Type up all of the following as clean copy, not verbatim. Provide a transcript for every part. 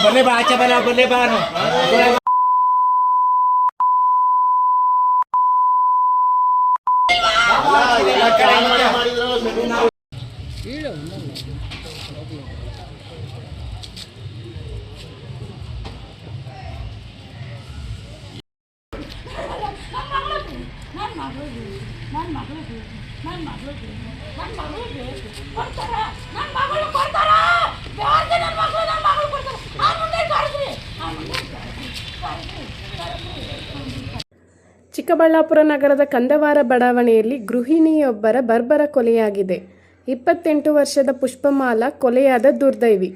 ಬಲ್ಲೆ ಬಾ ಆಚೆ ಬರ ಬಲ್ಲೆ ಬಾ ಚಿಕ್ಕಬಳ್ಳಾಪುರ ನಗರದ ಕಂದವಾರ ಬಡಾವಣೆಯಲ್ಲಿ ಗೃಹಿಣಿಯೊಬ್ಬರ ಬರ್ಬರ ಕೊಲೆಯಾಗಿದೆ. 28 ವರ್ಷದ ಪುಷ್ಪಮಾಲಾ ಕೊಲೆಯಾದ ದುರ್ದೈವಿ.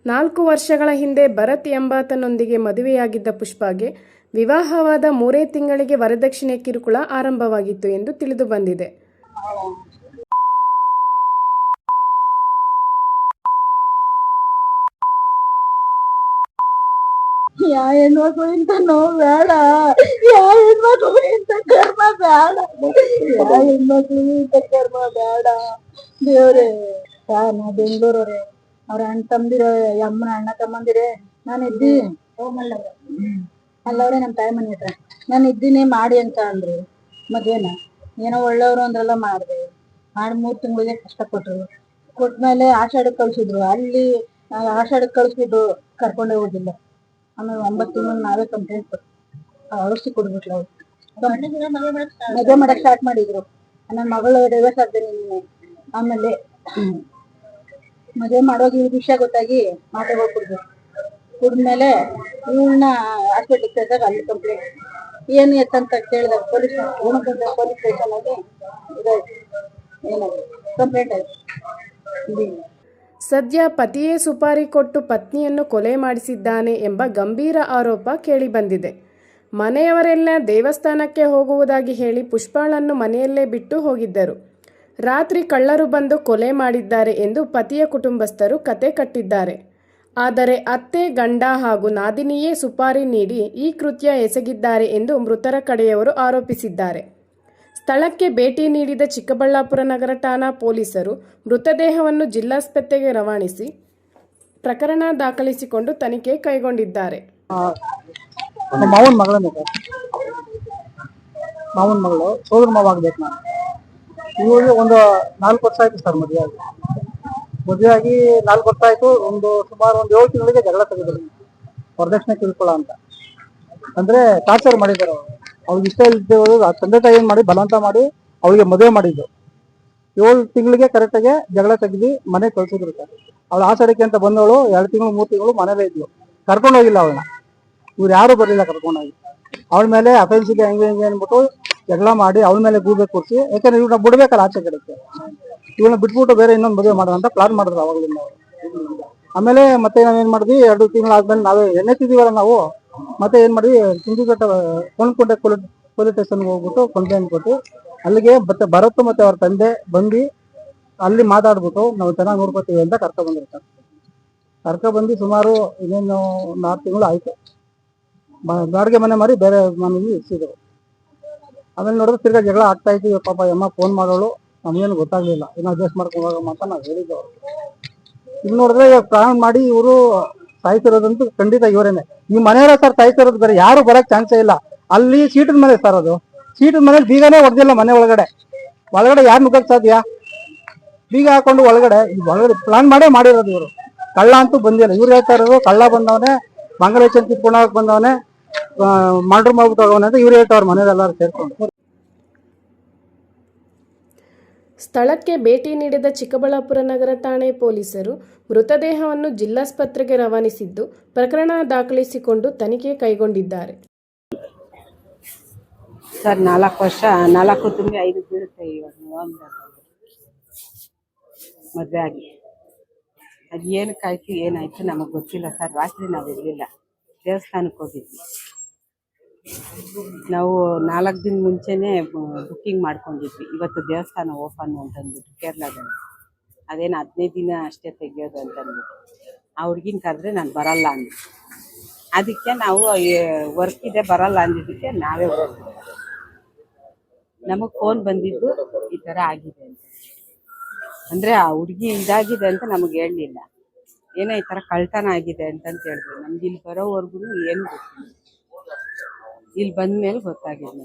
4 ವರ್ಷಗಳ ಹಿಂದೆ ಭರತ್ ಎಂಬಾತನೊಂದಿಗೆ ಮದುವೆಯಾಗಿದ್ದ ಪುಷ್ಪಾಗೆ ವಿವಾಹವಾದ 3 ತಿಂಗಳಿಗೆ ವರದಕ್ಷಿಣೆ ಕಿರುಕುಳ ಆರಂಭವಾಗಿತ್ತು ಎಂದು ತಿಳಿದು ಬಂದಿದೆ. ಯಾವ ಹೆಣ್ಮಕ್ಳು ಇಂತ ನೋವು ಬೇಡ, ಯಾವ ಹೆಣ್ಮಕ್ಳು ಇಂತ ಕರ್ಮ ಬೇಡ, ಯಾವ ಹೆಣ್ಮಕ್ಳು ಇಂತ ಕರ್ಮ ಬೇಡ ದೇವ್ರೆ. ನಾ ಬೆಂಗಳೂರವ್ರೆ, ಅವ್ರ ಅಣ್ಣ ತಮ್ಮದಿರ ಅಮ್ಮನ ಅಣ್ಣ ತಮ್ಮಂದಿರೇ ನಾನು ಇದ್ದಿ ಅಲ್ಲವ್ರೆ ನಮ್ಮ ತಾಯಿ ಮನೆ ಹತ್ರ ನಾನು ಇದ್ದೀನಿ ಮಾಡಿ ಅಂತ ಅಂದ್ರು. ಮದ್ವೆನ ಏನೋ ಒಳ್ಳೆಯವರು ಅಂದ್ರೆಲ್ಲ ಮಾಡಿದೆ. ಮಾಡಿ 3 ತಿಂಗಳಿಗೆ ಕಷ್ಟಪಟ್ರು. ಕೊಟ್ಮೇಲೆ ಆಷಾಢಕ್ಕೆ ಕಳ್ಸಿದ್ರು. ಅಲ್ಲಿ ಆಷಾಢಕ್ಕೆ ಕಳ್ಸಿದ್ರು, ಕರ್ಕೊಂಡೇ ಹೋಗಿಲ್ಲ. ಆಮೇಲೆ 9 ತಿಂಗಳು ನಾವೇ ಕಂಪ್ಲೇಂಟ್ ಕೊಟ್ಟು ಔಷಧಿ ಕೊಡ್ಬಿಟ್ಲು. ಅವ್ರು ಮದುವೆ ಮಾಡಕ್ ಸ್ಟಾರ್ಟ್ ಮಾಡಿದ್ರು. ನನ್ನ ಮಗಳು ಡೈವರ್ಸ್ ಆಗ್ದೆ ನಿನ್ನೆ. ಆಮೇಲೆ ಮದುವೆ ಮಾಡೋಗಿ ವಿಷಯ ಗೊತ್ತಾಗಿ ಮಾತೆಗಳು ಕುಡಿದ್ಮೇಲೆ ಇವಳನ್ನ ಹಾಸ್ಪಿಟ್ಲಿಗೆ ಸೇರಿದಾಗ ಅಲ್ಲಿ ಕಂಪ್ಲೇಂಟ್ ಏನು ಎತ್ತಂತ ಕೇಳಿದಾಗ ಪೊಲೀಸ್ ಸ್ಟೇಷನ್ ಆಗಿ ಇದಾಯ್ತು, ಏನಾಯ್ತು ಕಂಪ್ಲೇಂಟ್ ಆಯ್ತು. ಸದ್ಯ ಪತಿಯೇ ಸುಪಾರಿ ಕೊಟ್ಟು ಪತ್ನಿಯನ್ನು ಕೊಲೆ ಮಾಡಿಸಿದ್ದಾನೆ ಎಂಬ ಗಂಭೀರ ಆರೋಪ ಕೇಳಿಬಂದಿದೆ. ಮನೆಯವರೆಲ್ಲ ದೇವಸ್ಥಾನಕ್ಕೆ ಹೋಗುವುದಾಗಿ ಹೇಳಿ ಪುಷ್ಪಾಳನ್ನು ಮನೆಯಲ್ಲೇ ಬಿಟ್ಟು ಹೋಗಿದ್ದರು. ರಾತ್ರಿ ಕಳ್ಳರು ಬಂದು ಕೊಲೆ ಮಾಡಿದ್ದಾರೆ ಎಂದು ಪತಿಯ ಕುಟುಂಬಸ್ಥರು ಕತೆ ಕಟ್ಟಿದ್ದಾರೆ. ಆದರೆ ಅತ್ತೆ, ಗಂಡ ಹಾಗೂ ನಾದಿನಿಯೇ ಸುಪಾರಿ ನೀಡಿ ಈ ಕೃತ್ಯ ಎಸಗಿದ್ದಾರೆ ಎಂದು ಮೃತರ ಕಡೆಯವರು ಆರೋಪಿಸಿದ್ದಾರೆ. ಸ್ಥಳಕ್ಕೆ ಭೇಟಿ ನೀಡಿದ ಚಿಕ್ಕಬಳ್ಳಾಪುರ ನಗರ ಠಾಣಾ ಪೊಲೀಸರು ಮೃತದೇಹವನ್ನು ಜಿಲ್ಲಾಸ್ಪತ್ರೆಗೆ ರವಾನಿಸಿ ಪ್ರಕರಣ ದಾಖಲಿಸಿಕೊಂಡು ತನಿಖೆ ಕೈಗೊಂಡಿದ್ದಾರೆ. ಮಾವನ ಮಗಳು ಸೋದರ ಮಾವ ಆಗ್ಬೇಕು. ನಾನು ಇವಾಗ ಒಂದು 4 ವರ್ಷ ಆಯ್ತು ಸರ್ ಮದುವೆಯಾಗಿ 4 ವರ್ಷ ಆಯ್ತು. ಸುಮಾರು 7 ತಿಂಗಳಿಗೆ ಜಗಳ ತೆಗೆದ್ರು. ವರದಕ್ಷಿಣೆ ಕಿರುಕುಳ ಅಂತ ಅಂದ್ರೆ ಟಾರ್ಚರ್ ಮಾಡಿದ್ದಾರೆ. ಅವ್ಳಿಗೆ ಇಷ್ಟ ಇಲ್ದೇವರು ತಂದೆ ತಾಯಿ ಏನ್ ಮಾಡಿ ಬಲವಂತ ಮಾಡಿ ಅವಳಿಗೆ ಮದುವೆ ಮಾಡಿದ್ದು. 7 ತಿಂಗಳಿಗೆ ಕರೆಕ್ಟಾಗಿ ಜಗಳ ತೆಗೆದು ಮನೆ ಕಳ್ಸಿದ್ರು ಸರ್. ಅವಳು ಆಷಾಢಕ್ಕೆ ಅಂತ ಬಂದವಳು 2 ತಿಂಗಳು 3 ತಿಂಗಳು ಮನೇಲೇ ಇದ್ಲು. ಕರ್ಕೊಂಡು ಹೋಗಿಲ್ಲ ಅವಳನ್ನ. ಇವ್ರು ಯಾರು ಬರಲಿಲ್ಲ ಕರ್ಕೊಂಡೋಗಿ. ಅವಳ ಮೇಲೆ ಅಫೆನ್ಸಿಗೆ ಹೆಂಗೆ ಅಂದ್ಬಿಟ್ಟು ಜಗಳ ಮಾಡಿ ಅವಳ ಮೇಲೆ ಗೂಬೆ ಕೂರಿಸಿ, ಯಾಕಂದ್ರೆ ಇವ್ರನ್ನ ಬಿಡ್ಬೇಕಲ್ಲ ಆಚೆ ಕಡೆಗೆ, ಇವಳನ್ನ ಬಿಟ್ಬಿಟ್ಟು ಬೇರೆ ಇನ್ನೊಂದು ಮದುವೆ ಮಾಡೋಣ ಅಂತ ಪ್ಲಾನ್ ಮಾಡಿದ್ರು ಅವಾಗಲಿಂದ ಅವರು. ಆಮೇಲೆ ಮತ್ತೆ ನಾವೇನ್ ಮಾಡಿದ್ವಿ, 2 ತಿಂಗಳಾದ್ಮೇಲೆ ನಾವೇ ಎಣ್ಣೆತ್ತಿದೀವಲ್ಲ ನಾವು, ಮತ್ತೆ ಏನ್ ಮಾಡಿದ್ವಿ, ಸಿಂಧಿಘಟ್ಟ ಕೊಂಡ್ಕೊಂಡೆ ಪೊಲೀಸ್ ಸ್ಟೇಷನ್ಗೆ ಹೋಗ್ಬಿಟ್ಟು ಕಂಪ್ಲೇಂಟ್ ಕೊಟ್ಟು ಅಲ್ಲಿಗೆ ಮತ್ತೆ ಭರತ್ ಮತ್ತೆ ಅವ್ರ ತಂದೆ ಬಂದು ಅಲ್ಲಿ ಮಾತಾಡ್ಬಿಟ್ಟು ನಾವು ಚೆನ್ನಾಗಿ ನೋಡ್ಕೋತೀವಿ ಅಂತ ಕರ್ಕೊಬಂದಿರ್ತಾರೆ. ಕರ್ಕೊಬಂದು ಸುಮಾರು ಇನ್ನೇನು 4 ತಿಂಗಳು ಆಯ್ತು. ಬಾಡಿಗೆ ಮನೆ ಮಾಡಿ ಬೇರೆ ಮನೆಗೆ ಇರಿಸಿದ್ರು. ಆಮೇಲೆ ನೋಡಿದ್ರೆ ತಿರ್ಗಾ ಜಗಳ ಆಗ್ತಾ ಇತ್ತು. ಪಾಪ ಅಮ್ಮ ಫೋನ್ ಮಾಡೋಳು, ನಮಗೇನು ಗೊತ್ತಾಗ್ಲಿಲ್ಲ, ಇನ್ನೂ ಅಡ್ಜಸ್ಟ್ ಮಾಡ್ಕೊಂಡು ಹೋಗಮ್ಮ ಅಂತ ನಾವು ಹೇಳಿದ್ದೆವು. ಇಲ್ಲಿ ನೋಡಿದ್ರೆ ಇವಾಗ ಪ್ಲಾನ್ ಮಾಡಿ ಇವರು ಸಾಯ್ತಿರೋದಂತೂ ಖಂಡಿತ ಇವರೇನೆ. ಈ ಮನೆಯವರ ಸರ್ ಸಾಯ್ತಿರೋದು, ಬೇರೆ ಯಾರು ಬರಕ್ ಚಾನ್ಸೇ ಇಲ್ಲ. ಅಲ್ಲಿ ಸೀಟಿನ ಮೇಲೆ ಸರ್, ಅದು ಸೀಟಿನ ಮೇಲೆ ಬೀಗನೇ ಹೊಡೆದಿಲ್ಲ. ಮನೆ ಒಳಗಡೆ ಯಾರು ನುಗ್ಗಕ್ ಸಾಧ್ಯ? ಬೀಗ ಹಾಕೊಂಡು ಒಳಗಡೆ ಪ್ಲಾನ್ ಮಾಡೇ ಮಾಡಿರೋದು ಇವರು. ಕಳ್ಳ ಅಂತೂ ಬಂದಿಲ್ಲ. ಇವ್ರು ಹೇಳ್ತಾ ಇರೋದು ಕಳ್ಳ ಬಂದವನೇ, ಮಂಗಲೇಶನ್ ಕಿತ್ಕೊಂಡೋಗಕ್ ಬಂದವನೇ, ಮರ್ಡರ್ ಮಾಡ್ಬಿಟ್ಟು ಹೋಗೋನೆ ಅಂತ ಇವ್ರು ಹೇಳ್ತಾವ್ರ ಮನೆಯಲ್ಲೆಲ್ಲರೂ ಸೇರ್ಕೊಂಡು. ಸ್ಥಳಕ್ಕೆ ಭೇಟಿ ನೀಡಿದ ಚಿಕ್ಕಬಳ್ಳಾಪುರ ನಗರ ಠಾಣೆ ಪೊಲೀಸರು ಮೃತದೇಹವನ್ನು ಜಿಲ್ಲಾಸ್ಪತ್ರೆಗೆ ರವಾನಿಸಿದ್ದು ಪ್ರಕರಣ ದಾಖಲಿಸಿಕೊಂಡು ತನಿಖೆ ಕೈಗೊಂಡಿದ್ದಾರೆ. ಸರ್ 4 ವರ್ಷ, 4 ತುಂಬಿ 5 ಬೀಳುತ್ತೆ. ಇವಾಗ ಮದುವೆ ಆಗಿ ಅದು ಏನಕ್ಕಾಯ್ತು ಏನಾಯ್ತು ನಮಗೆ ಗೊತ್ತಿಲ್ಲ ಸರ್. ರಾತ್ರಿ ನಾವು ಇರಲಿಲ್ಲ, ದೇವಸ್ಥಾನಕ್ಕೆ ಹೋಗಿದ್ವಿ. ನಾವು 4 ದಿನ ಮುಂಚೆನೇ ಬುಕ್ಕಿಂಗ್ ಮಾಡ್ಕೊಂಡಿದ್ವಿ. ಇವತ್ತು ದೇವಸ್ಥಾನ ಓಪನ್ ಅಂತಂದ್ಬಿಟ್ಟು ಕೇರಳದಲ್ಲಿ ಅದೇನು 15 ದಿನ ಅಷ್ಟೇ ತೆಗಿಯೋದು ಅಂತಂದ್ಬಿಟ್ಟು ಆ ಹುಡ್ಗಿನ ಕರೆದ್ರೆ ನಾನು ಬರಲ್ಲ ಅಂದೆ. ಅದಕ್ಕೆ ನಾವು ವರ್ಕ್ ಇದೆ ಬರಲ್ಲ ಅಂದಿದ್ದಕ್ಕೆ ನಾವೇ ಹೋಗ್ತೀವಿ. ನಮಗೆ ಫೋನ್ ಬಂದಿದ್ದು ಈ ಥರ ಆಗಿದೆ ಅಂತ. ಅಂದರೆ ಆ ಹುಡುಗಿ ಇದಾಗಿದೆ ಅಂತ ನಮಗೆ ಹೇಳಲಿಲ್ಲ. ಏನೋ ಈ ತರ ಕಳ್ತನ ಆಗಿದೆ ಅಂತಂತ ಹೇಳಿದ್ರು. ನಮ್ಗೆ ಇಲ್ಲಿ ಬರೋವರ್ಗು ಏನು ಗೊತ್ತಿಲ್ಲ. ಇಲ್ಲಿ ಬಂದ್ಮೇಲೆ ಗೊತ್ತಾಗಿದೆ.